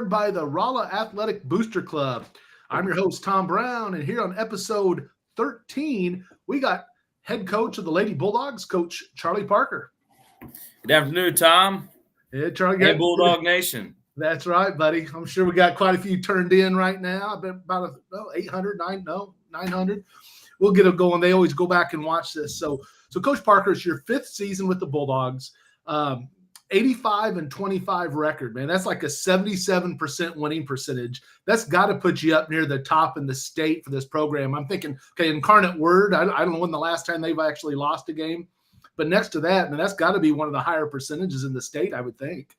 by the Rolla Athletic Booster Club. I'm your host, Tom Brown, and here on episode 13, we got head coach of the Lady Bulldogs, Coach Charley Parker. Good afternoon, Tom. Hey, Charley. Hey, Bulldog Nation. That's right, buddy. I'm sure we got quite a few turned in right now. I bet about 800, 900. We'll get it going. They always go back and watch this. So Coach Parker, it's your fifth season with the Bulldogs. 85-25 record, man. That's like a 77% winning percentage. That's got to put you up near the top in the state for this program. I'm thinking, okay, Incarnate Word, I don't know when the last time they've actually lost a game, but next to that, man, that's got to be one of the higher percentages in the state, I would think.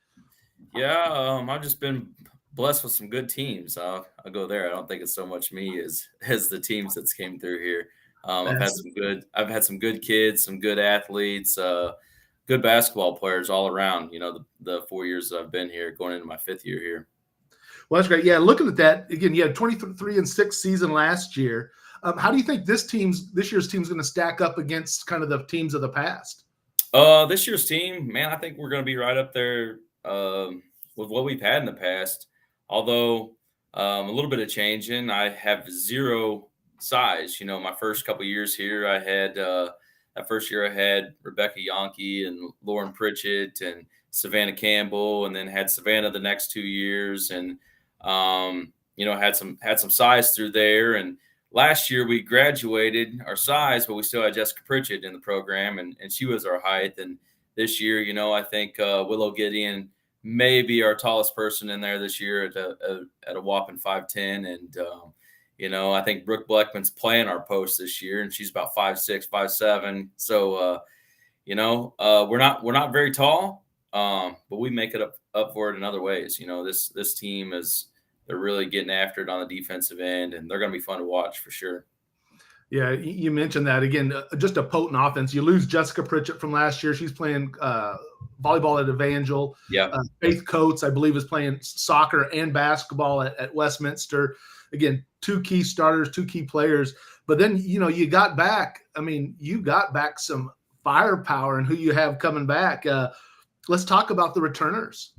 Yeah, I've just been blessed with some good teams. I'll go there. I don't think it's so much me as the teams that's came through here. I've had some good kids, some good athletes, good basketball players all around, the 4 years that I've been here, going into my fifth year here. Well, that's great. Yeah, looking at that, again, you had 23-6 season last year. How do you think this year's team's going to stack up against kind of the teams of the past? This year's team, man, I think we're going to be right up there with what we've had in the past, although a little bit of changing. I have zero size. My first couple of years here, I had that first year I had Rebecca Yonke and Lauren Pritchett and Savannah Campbell, and then had Savannah the next 2 years, and had some size through there. And last year we graduated our size, but we still had Jessica Pritchett in the program, and she was our height. And this year, I think Willow Gideon may be our tallest person in there this year at a whopping 5'10", and I think Brooke Bleckman's playing our post this year, and she's about 5'6", 5'7". So, we're not very tall, but we make it up for it in other ways. This team they're really getting after it on the defensive end, and they're going to be fun to watch for sure. Yeah, you mentioned that again. Just a potent offense. You lose Jessica Pritchett from last year. She's playing volleyball at Evangel. Yeah. Faith Coates, I believe, is playing soccer and basketball at Westminster. Again, two key starters, two key players. But then, you got back. You got back some firepower and who you have coming back. Let's talk about the returners.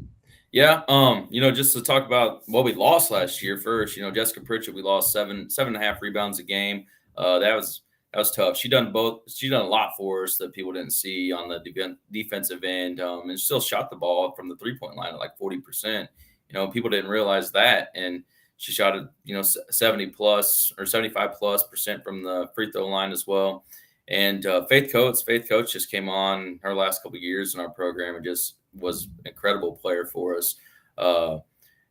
Yeah. Just to talk about what we lost last year first, Jessica Pritchett, we lost 7.5 rebounds a game. That was tough. She done a lot for us that people didn't see on the defensive end, and still shot the ball from the 3-point line at like 40%. People didn't realize that, and she shot it, 70 plus or 75 plus % from the free throw line as well. And Faith Coates just came on her last couple of years in our program and just was an incredible player for us.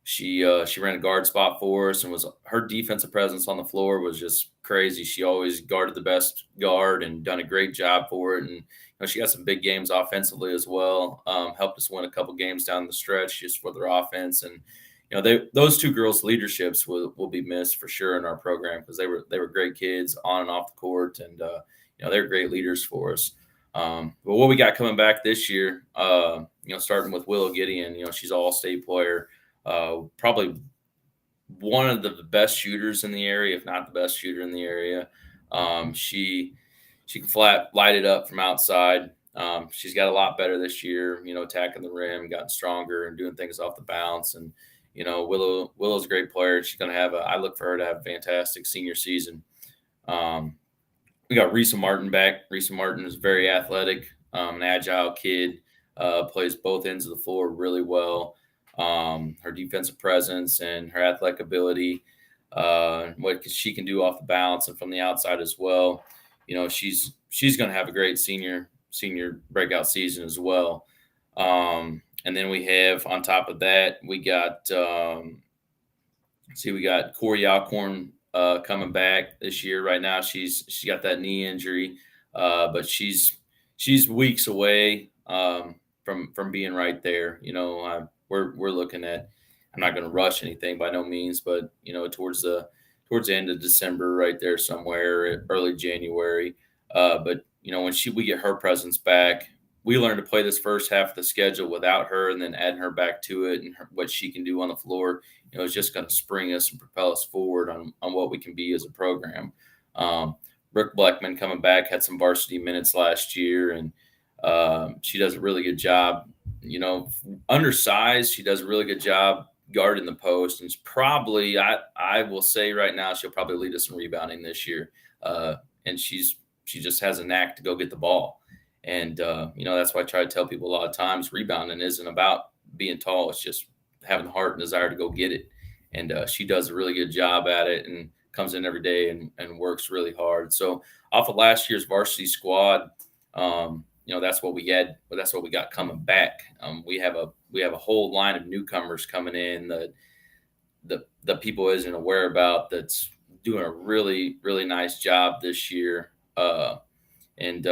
She ran a guard spot for us, and her defensive presence on the floor was just crazy. She always guarded the best guard and done a great job for it. And she got some big games offensively as well. Helped us win a couple games down the stretch just for their offense. And those two girls' leaderships will be missed for sure in our program, because they were great kids on and off the court, and they were great leaders for us. But what we got coming back this year, starting with Willow Gideon, she's an all-state player. Probably one of the best shooters in the area, if not the best shooter in the area. She can flat light it up from outside. She's got a lot better this year, attacking the rim, gotten stronger and doing things off the bounce. And, Willow's a great player. She's going to I look for her to have a fantastic senior season. We got Risa Martin back. Risa Martin is very athletic, an agile kid, plays both ends of the floor really well. Her defensive presence and her athletic ability, what she can do off the bounce and from the outside as well. She's going to have a great senior breakout season as well. And then we have, on top of that, we got Corey Alcorn coming back this year. Right now, she's got that knee injury, but she's weeks away from being right there. We're looking at. I'm not going to rush anything by no means, but towards the end of December, right there somewhere, early January. But when we get her presence back, we learned to play this first half of the schedule without her, and then adding her back to it and what she can do on the floor, is just going to spring us and propel us forward on what we can be as a program. Brooke Bleckman coming back had some varsity minutes last year, and she does a really good job. Undersized, she does a really good job guarding the post, and probably I will say right now she'll probably lead us in rebounding this year. And she just has a knack to go get the ball, and that's why I try to tell people a lot of times rebounding isn't about being tall; it's just having the heart and desire to go get it. And she does a really good job at it, and comes in every day and works really hard. So off of last year's varsity squad, that's what we had. That's what we got coming back. We have a whole line of newcomers coming in that the people isn't aware about. That's doing a really really nice job this year. And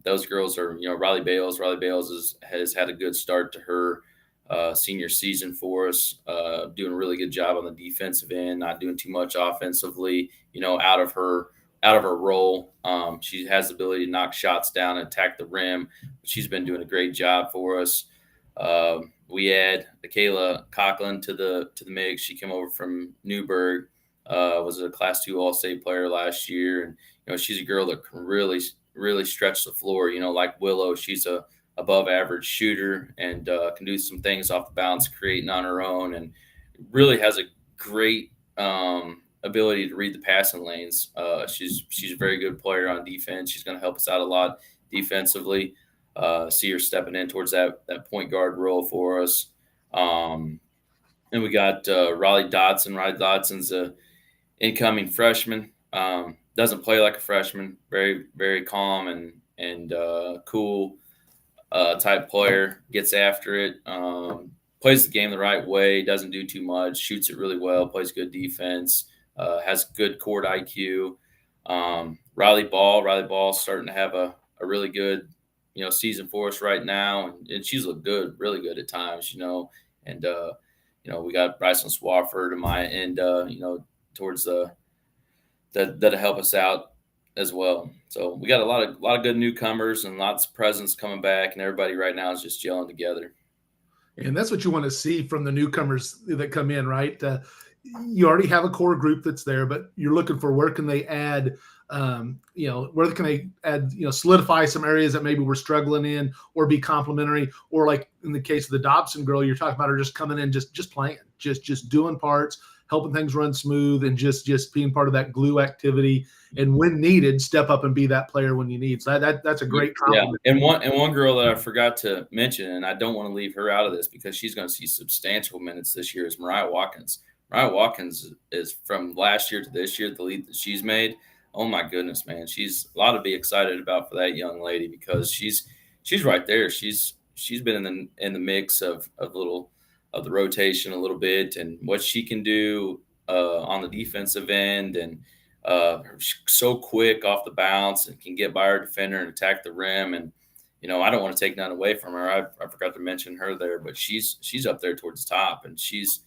those girls are Riley Bales. Riley Bales has had a good start to her senior season for us. Doing a really good job on the defensive end, not doing too much offensively. Out of her role. She has the ability to knock shots down and attack the rim. She's been doing a great job for us. We add Kayla Coughlin to the mix. She came over from Newburgh, was a Class 2 All-State player last year, and she's a girl that can really really stretch the floor. Like Willow, she's a above average shooter and can do some things off the bounce, creating on her own, and really has a great ability to read the passing lanes. She's a very good player on defense. She's going to help us out a lot defensively. See her stepping in towards that point guard role for us. And we got Riley Dodson. Riley Dodson's a incoming freshman. Doesn't play like a freshman. Very very calm and cool type player. Gets after it. Plays the game the right way. Doesn't do too much. Shoots it really well. Plays good defense. Has good court IQ. Riley Ball's starting to have a really good season for us right now, and she's looked good, really good at times, and we got Bryson Swafford in my end, towards that'll help us out as well. So we got a lot of good newcomers and lots of presence coming back, and everybody right now is just gelling together. And that's what you want to see from the newcomers that come in, right? You already have a core group that's there, but you're looking for where can they add, where can they add, solidify some areas that maybe we're struggling in, or be complementary, or like in the case of the Dobson girl, you're talking about her just coming in, just playing, just doing parts, helping things run smooth, and just being part of that glue activity. And when needed, step up and be that player when you need. So that's a great compliment. Yeah. And one girl that I forgot to mention, and I don't want to leave her out of this because she's going to see substantial minutes this year, is Mariah Watkins. Mariah Watkins is from last year to this year, the lead that she's made. Oh my goodness, man. She's a lot to be excited about for that young lady because she's right there. She's been in the mix of the rotation a little bit, and what she can do on the defensive end, and she's so quick off the bounce and can get by her defender and attack the rim. And I don't want to take none away from her. I forgot to mention her there, but she's up there towards the top, and she's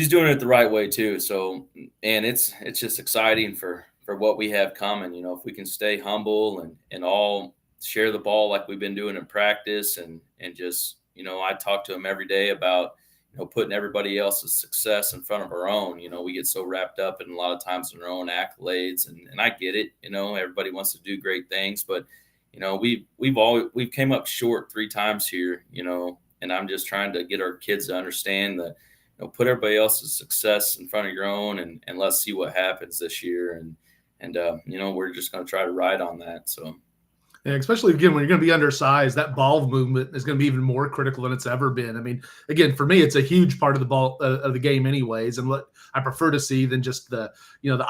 doing it the right way too. So, and it's just exciting for what we have coming. If we can stay humble and all share the ball like we've been doing in practice, and just, I talk to them every day about, putting everybody else's success in front of our own. We get so wrapped up in a lot of times in our own accolades, and I get it. Everybody wants to do great things, but we've came up short 3 times here, and I'm just trying to get our kids to understand that, put everybody else's success in front of your own, and let's see what happens this year. And we're just going to try to ride on that. So. And especially, again, when you're going to be undersized, that ball movement is going to be even more critical than it's ever been. I mean, again, for me, it's a huge part of the ball of the game anyways, and what I prefer to see than just the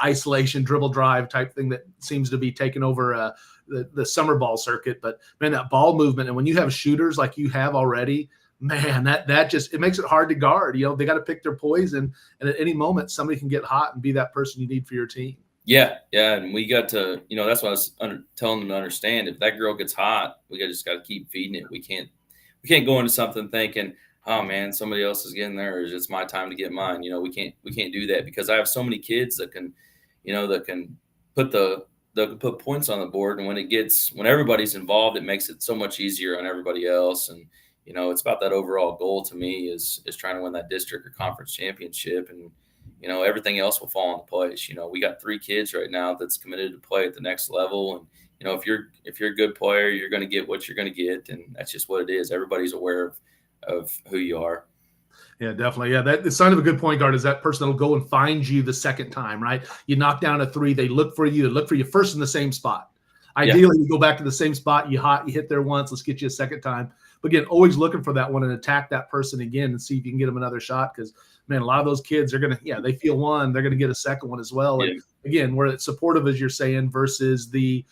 isolation dribble drive type thing that seems to be taking over the summer ball circuit. But, man, that ball movement, and when you have shooters like you have already, man, that just, it makes it hard to guard. They got to pick their poison, and at any moment somebody can get hot and be that person you need for your team. Yeah, and we got to, that's what I was telling them to understand. If that girl gets hot, we just got to keep feeding it. We can't go into something thinking, oh man, somebody else is getting theirs, it's my time to get mine. We can't do that, because I have so many kids that can, that can put points on the board, and when everybody's involved, it makes it so much easier on everybody else. And it's about that overall goal to me is trying to win that district or conference championship, and everything else will fall into place. We got 3 kids right now that's committed to play at the next level. And, if you're a good player, you're going to get what you're going to get. And that's just what it is. Everybody's aware of who you are. Yeah, definitely. Yeah, that the sign of a good point guard is that person that'll go and find you the second time, right? You knock down a three, they look for you, they look for you first in the same spot. Yeah. Ideally, you go back to the same spot, you hit there once, let's get you a second time. But again, always looking for that one and attack that person again and see if you can get them another shot. Because man, a lot of those kids are gonna, they feel one, they're gonna get a second one as well. Yeah. And again, we're supportive, as you're saying, versus the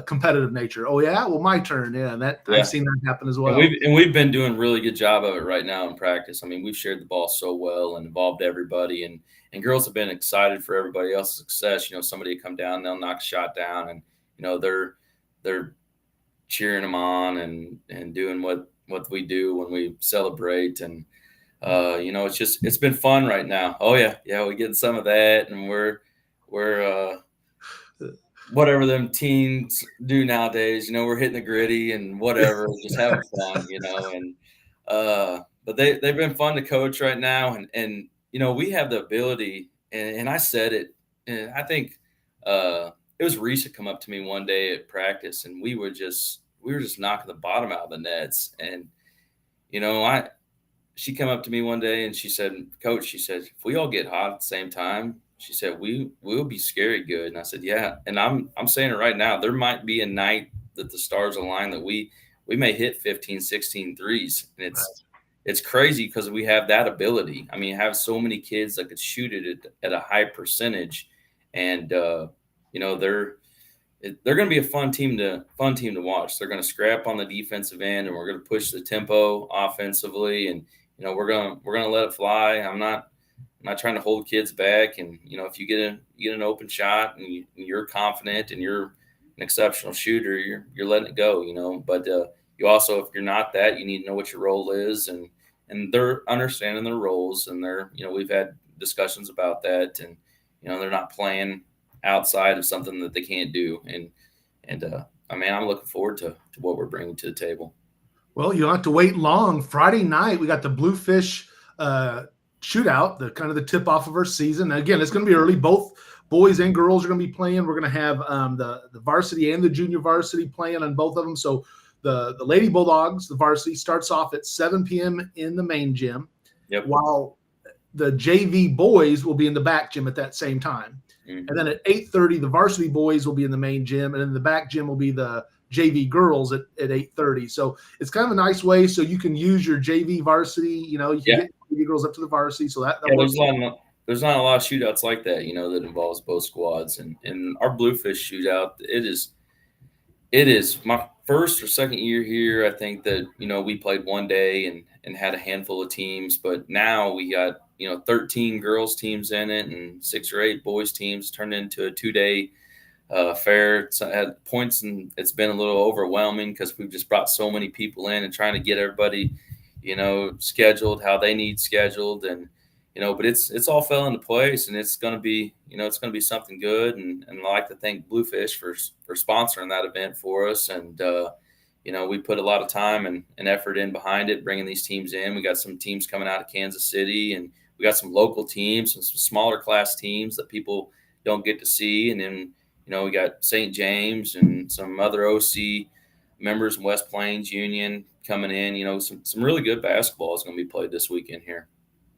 competitive nature. Oh yeah, well my turn. Yeah, I've seen that happen as well. And we've been doing a really good job of it right now in practice. I mean, we've shared the ball so well and involved everybody, and girls have been excited for everybody else's success. Somebody come down, they'll knock a shot down, and they're cheering them on and doing what we do when we celebrate. And it's been fun right now. Oh yeah, we get some of that, and we're whatever them teens do nowadays, we're hitting the gritty and whatever, just having fun, and but they've been fun to coach right now, and we have the ability, and I said it, and I think it was Reese that come up to me one day at practice, and we were just knocking the bottom out of the nets, and she came up to me one day and she said, Coach, she said, if we all get hot at the same time, she said, we'll be scary good. And I said, yeah. And I'm saying it right now. There might be a night that the stars align that we may hit 15, 16 threes. And it's crazy because we have that ability. I mean, you have so many kids that could shoot it at a high percentage. And, they're going to be a fun team to watch. They're going to scrap on the defensive end, and we're going to push the tempo offensively. And, we're going to let it fly. I'm not trying to hold kids back. And, if you get an open shot and you're confident and you're an exceptional shooter, you're letting it go, but you also, if you're not that, you need to know what your role is, and they're understanding their roles, and they're, we've had discussions about that, and, they're not playing outside of something that they can't do. I'm looking forward to what we're bringing to the table. Well, you don't have to wait long. Friday night, we got the Bluefish shootout, the kind of the tip off of our season. Again, it's going to be early. Both boys and girls are going to be playing. We're going to have the varsity and the junior varsity playing on both of them. So the Lady Bulldogs, the varsity, starts off at 7 p.m. in the main gym, while the JV boys will be in the back gym at that same time. Mm-hmm. And then at 8:30, the varsity boys will be in the main gym, and in the back gym will be the JV girls at 8:30. So it's kind of a nice way so you can use your JV varsity. You can get JV girls up to the varsity. So that works. There's not a lot of shootouts like that, that involves both squads. And our Bluefish shootout, it is my first or second year here. I think that, we played one day and had a handful of teams, but now we got, 13 girls teams in it and 6 or 8 boys teams turned into a 2-day fair. It's at points, and it's been a little overwhelming because we've just brought so many people in and trying to get everybody, scheduled how they need scheduled. And, but it's all fell into place, and it's going to be, it's going to be something good. And I like to thank Bluefish for sponsoring that event for us. And, we put a lot of time and effort in behind it, bringing these teams in. We got some teams coming out of Kansas City, and we got some local teams and some smaller class teams that people don't get to see. And then, we got St. James and some other OC members in West Plains Union coming in. Some really good basketball is going to be played this weekend here.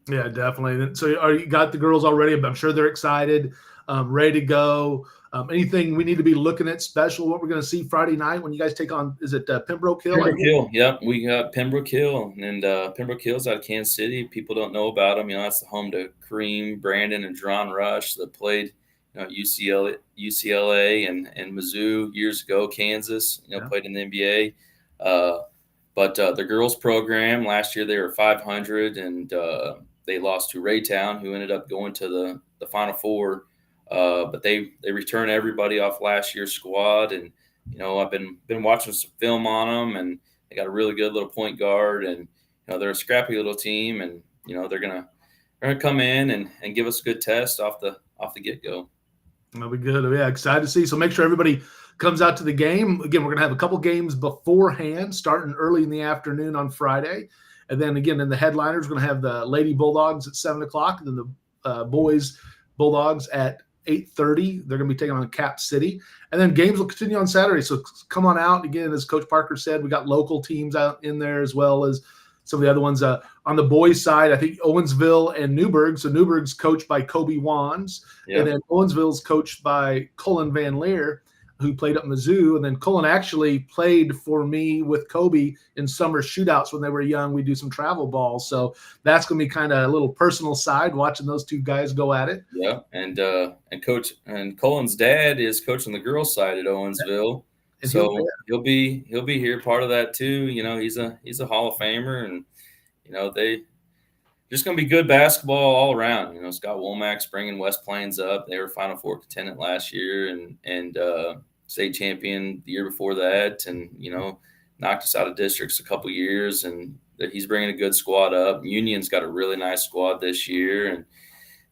Yeah, definitely. So you got the girls already? I'm sure they're excited, ready to go. Anything we need to be looking at special, what we're going to see Friday night when you guys take on, is it Pembroke Hill? Pembroke Hill, yep. We got Pembroke Hill, and Pembroke Hill's out of Kansas City. People don't know about them. That's the home to Kareem, Brandon, and Jerron Rush that played UCLA and Mizzou years ago, Kansas, played in the NBA. But the girls program, last year they were 500, and they lost to Raytown, who ended up going to the Final Four. But they return everybody off last year's squad, and I've been watching some film on them, and they got a really good little point guard, and they're a scrappy little team, and they're gonna come in and give us a good test off the get go. That'll be good. Yeah, excited to see. So make sure everybody comes out to the game. Again, we're gonna have a couple games beforehand, starting early in the afternoon on Friday, and then again in the headliners, we're gonna have the Lady Bulldogs at 7:00, and then the boys Bulldogs at 8:30. They're going to be taking on Cap City. And then games will continue on Saturday. So come on out. Again, as Coach Parker said, we got local teams out in there as well as some of the other ones. On the boys' side, I think Owensville and Newburgh. So Newburgh's coached by Kobe Wands, and then Owensville's coached by Cullen Van Leer, who played up Mizzou. And then Cullen actually played for me with Kobe in summer shootouts when they were young. We do some travel ball. So that's going to be kind of a little personal side watching those two guys go at it. Yeah. And Cullen's dad is coaching the girls' side at Owensville. And so he'll be here part of that too. You know, he's a Hall of Famer, and, you know, they just going to be good basketball all around. You know, Scott Womack's bringing West Plains up. They were Final Four contendant last year and state champion the year before that, and, you know, knocked us out of districts a couple years. And that he's bringing a good squad up. Union's got a really nice squad this year, and,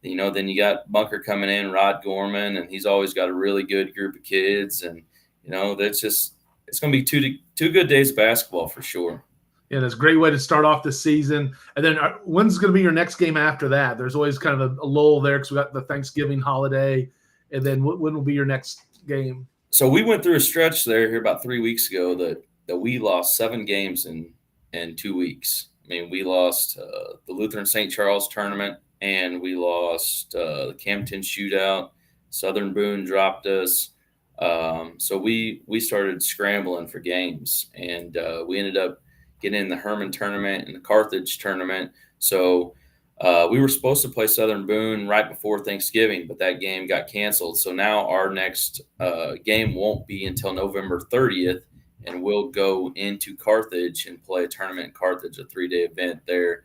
you know, then you got Bunker coming in, Rod Gorman, and he's always got a really good group of kids. And, you know, it's going to be two good days of basketball for sure. Yeah, that's a great way to start off the season. And then when's going to be your next game after that? There's always kind of a lull there because we got the Thanksgiving holiday. And then when will be your next game? So we went through a stretch there here about 3 weeks ago that we lost 7 games in 2 weeks. I mean, we lost the Lutheran St. Charles tournament, and we lost the Campton shootout. Southern Boone dropped us. So we started scrambling for games, and we ended up getting in the Herman tournament and the Carthage tournament. So we were supposed to play Southern Boone right before Thanksgiving, but that game got canceled. So now our next game won't be until November 30th, and we'll go into Carthage and play a tournament in Carthage, a 3-day event there.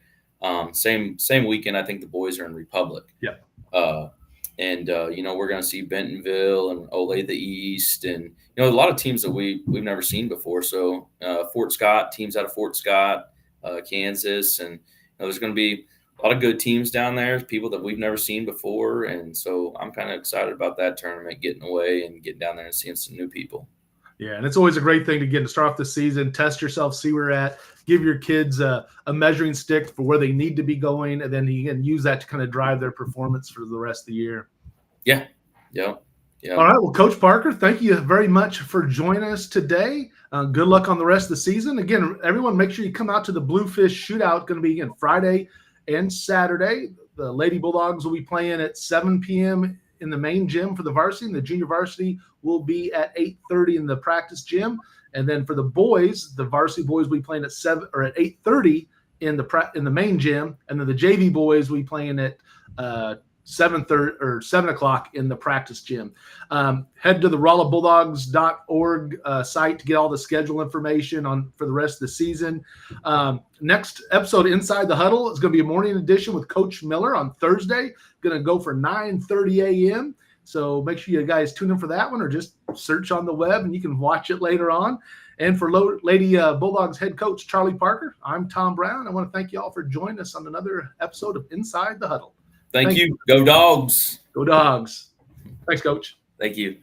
Same weekend, I think the boys are in Republic. Yeah. You know, we're going to see Bentonville and Olathe East, and, you know, a lot of teams that we've never seen before. So Fort Scott, teams out of Fort Scott, Kansas, and, you know, there's going to be a lot of good teams down there, people that we've never seen before. And so I'm kind of excited about that tournament, getting away and getting down there and seeing some new people. Yeah, and it's always a great thing to get to start off the season, test yourself, see where you're at, give your kids a measuring stick for where they need to be going, and then you can use that to kind of drive their performance for the rest of the year. Yeah. All right, well, Coach Parker, thank you very much for joining us today. Good luck on the rest of the season. Again, everyone, make sure you come out to the Bluefish Shootout. Going to be again Friday and Saturday. The Lady Bulldogs will be playing at 7 p.m. in the main gym for the varsity, and the junior varsity will be at 8:30 in the practice gym. And then for the boys, the varsity boys will be playing at 8:30 in the main gym, and then the JV boys will be playing at 7:30 or 7 o'clock in the practice gym. Head to the rollabulldogs.org site to get all the schedule information for the rest of the season. Next episode, Inside the Huddle, is going to be a morning edition with Coach Miller on Thursday. Going to go for 9:30 a.m. So make sure you guys tune in for that one, or just search on the web and you can watch it later on. And for Lady Bulldogs head coach Charley Parker, I'm Tom Brown. I want to thank you all for joining us on another episode of Inside the Huddle. Thank you. Go Dogs. Go Dogs. Thanks, Coach. Thank you.